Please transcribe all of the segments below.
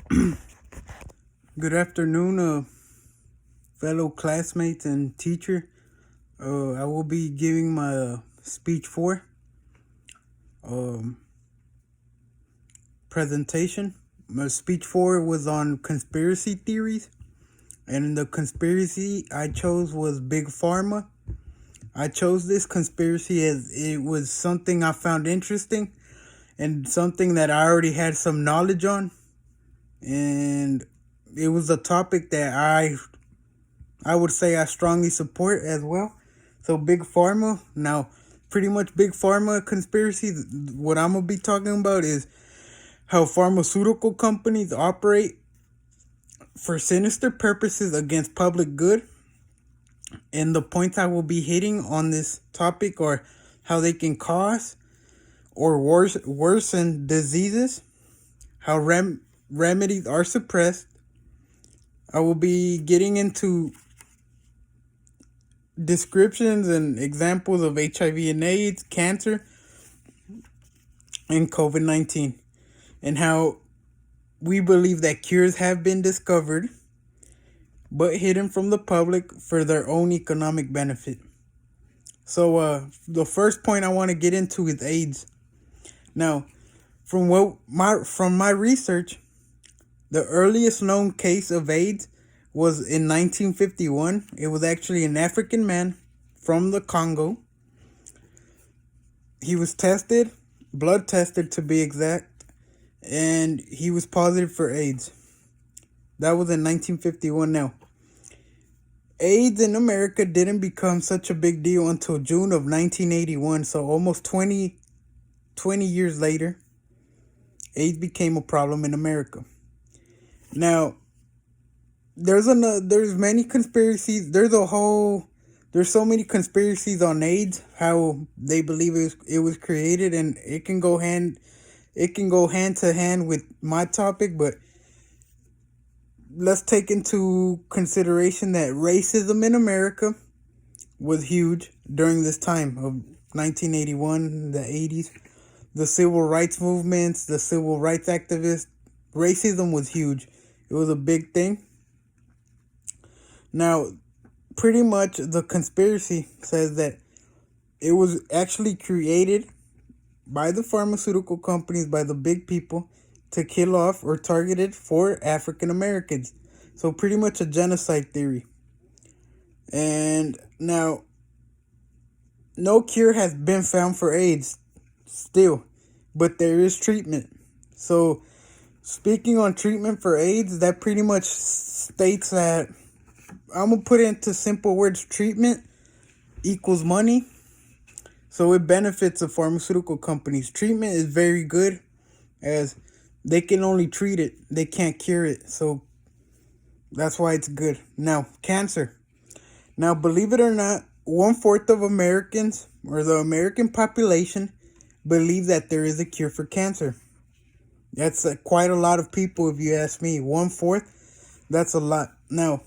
Good afternoon, fellow classmates and teacher. I will be giving my speech 4 um, presentation. My speech 4 was on conspiracy theories, and the conspiracy I chose was Big Pharma. I chose this conspiracy as it was something I found interesting and something that I already had some knowledge on, and it was a topic that I would say I strongly support as well. So Big Pharma. Now, pretty much Big Pharma conspiracy. What I'm gonna be talking about is how pharmaceutical companies operate for sinister purposes against public good. And the points I will be hitting on this topic are how they can cause or worsen diseases, how remedies are suppressed. I will be getting into descriptions and examples of HIV and AIDS, cancer, and COVID 19, and how we believe that cures have been discovered but hidden from the public for their own economic benefit. So, the first point I want to get into is AIDS. Now, from my research, the earliest known case of AIDS was in 1951. It was actually an African man from the Congo. He was blood tested to be exact, and he was positive for AIDS. That was in 1951. Now, AIDS in America didn't become such a big deal until June of 1981, so almost 20 years later, AIDS became a problem in America. Now, there's many conspiracies. There's so many conspiracies on AIDS, how they believe it was created, and it can go hand to hand with my topic. But let's take into consideration that racism in America was huge during this time of 1981, the 80s, the civil rights movements, the civil rights activists. Racism was huge. It was a big thing. Now, pretty much the conspiracy says that it was actually created by the pharmaceutical companies, by the big people, to kill off or targeted for African Americans. So pretty much a genocide theory. And now, no cure has been found for AIDS still, but there is treatment. So speaking on treatment for AIDS, that pretty much states that, I'm going to put it into simple words, treatment equals money. So it benefits the pharmaceutical companies. Treatment is very good, as they can only treat it. They can't cure it. So that's why it's good. Now, cancer. Now, believe it or not, 1/4 of Americans, or the American population, believe that there is a cure for cancer. That's quite a lot of people, if you ask me. 1/4, that's a lot. Now,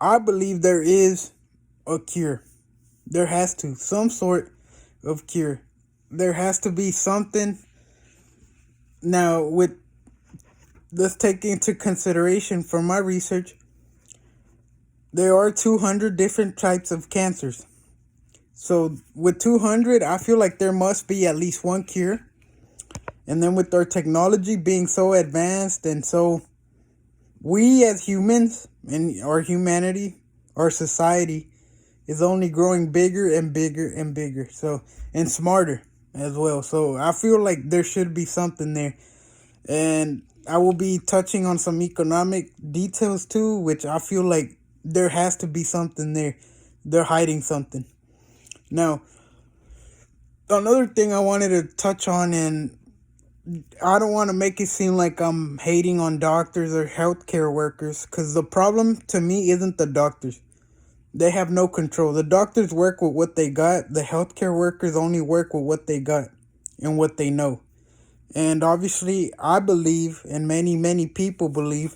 I believe there is a cure. There has to, some sort of cure. There has to be something. Now, let's take into consideration from my research, there are 200 different types of cancers. So with 200, I feel like there must be at least one cure. And then with our technology being so advanced, and so we as humans and our humanity, our society, is only growing bigger and bigger and bigger. So, and smarter as well. So I feel like there should be something there. And I will be touching on some economic details too, which I feel like there has to be something there. They're hiding something. Now, another thing I wanted to touch on, and I don't want to make it seem like I'm hating on doctors or healthcare workers, because the problem to me isn't the doctors. They have no control. The doctors work with what they got. The healthcare workers only work with what they got and what they know. And obviously, I believe, and many people believe,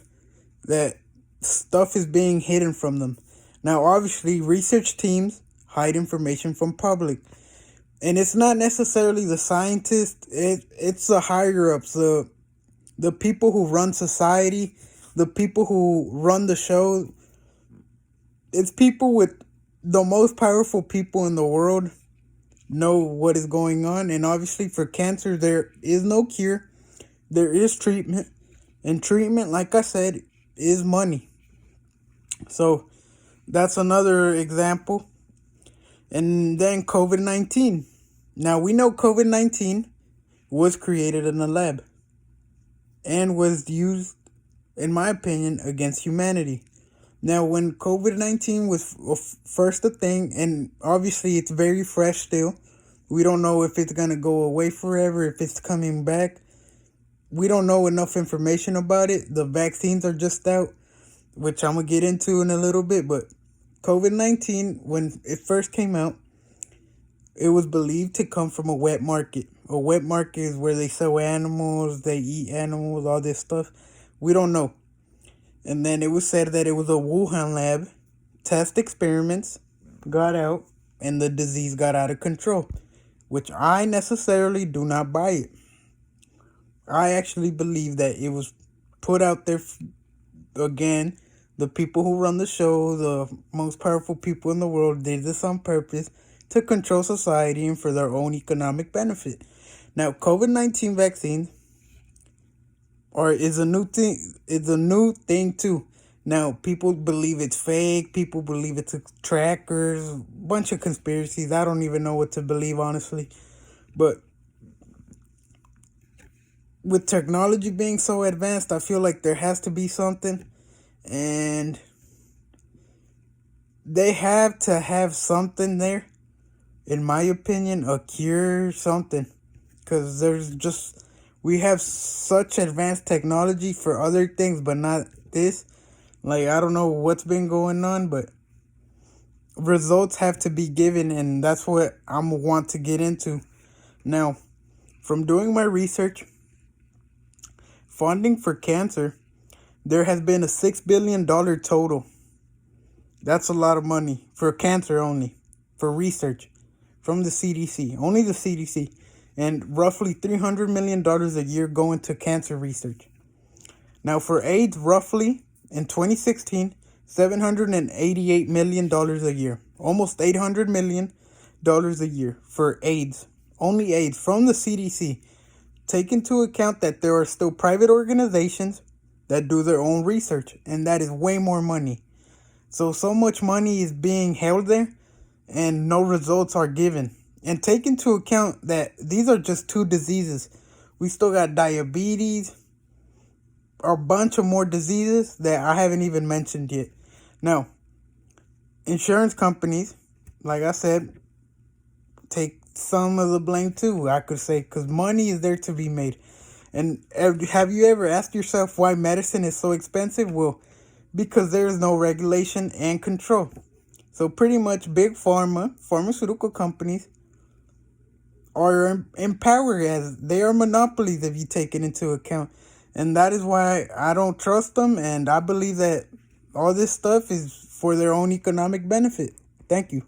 that stuff is being hidden from them. Now, obviously, research teams hide information from public. And it's not necessarily the scientists, it's the higher ups, the the people who run society, the people who run the show, it's people with the most powerful people in the world know what is going on. And obviously for cancer, there is no cure. There is treatment. And treatment, like I said, is money. So that's another example. And then COVID-19. Now we know COVID-19 was created in a lab and was used, in my opinion, against humanity. Now, when COVID-19 was first a thing, and obviously it's very fresh still, we don't know if it's going to go away forever, if it's coming back. We don't know enough information about it. The vaccines are just out, which I'm going to get into in a little bit. But COVID-19, when it first came out, it was believed to come from a wet market. A wet market is where they sell animals, they eat animals, all this stuff. We don't know. And then it was said that it was a Wuhan lab. Test experiments got out and the disease got out of control, which I necessarily do not buy it. I actually believe that it was put out there, again, the people who run the show, the most powerful people in the world, did this on purpose to control society and for their own economic benefit. Now, COVID-19 vaccines is a new thing. It's a new thing too. Now, people believe it's fake. People believe it's trackers. A bunch of conspiracies. I don't even know what to believe, honestly. But with technology being so advanced, I feel like there has to be something. And they have to have something there. In my opinion, a cure, something. Because we have such advanced technology for other things, but not this. Like, I don't know what's been going on, but results have to be given, and that's what I'm want to get into. Now, from doing my research, funding for cancer, there has been a $6 billion total. That's a lot of money for cancer only, for research from the CDC, only the CDC. And roughly $300 million a year going to cancer research. Now for AIDS, roughly in 2016, $788 million a year. Almost $800 million a year for AIDS. Only AIDS from the CDC. Take into account that there are still private organizations that do their own research. And that is way more money. So much money is being held there and no results are given. And take into account that these are just two diseases. We still got diabetes, a bunch of more diseases that I haven't even mentioned yet. Now, insurance companies, like I said, take some of the blame too, I could say, because money is there to be made. And have you ever asked yourself why medicine is so expensive? Well, because there is no regulation and control. So pretty much big pharmaceutical companies, are in power, as they are monopolies if you take it into account. And that is why I don't trust them, and I believe that all this stuff is for their own economic benefit. Thank you.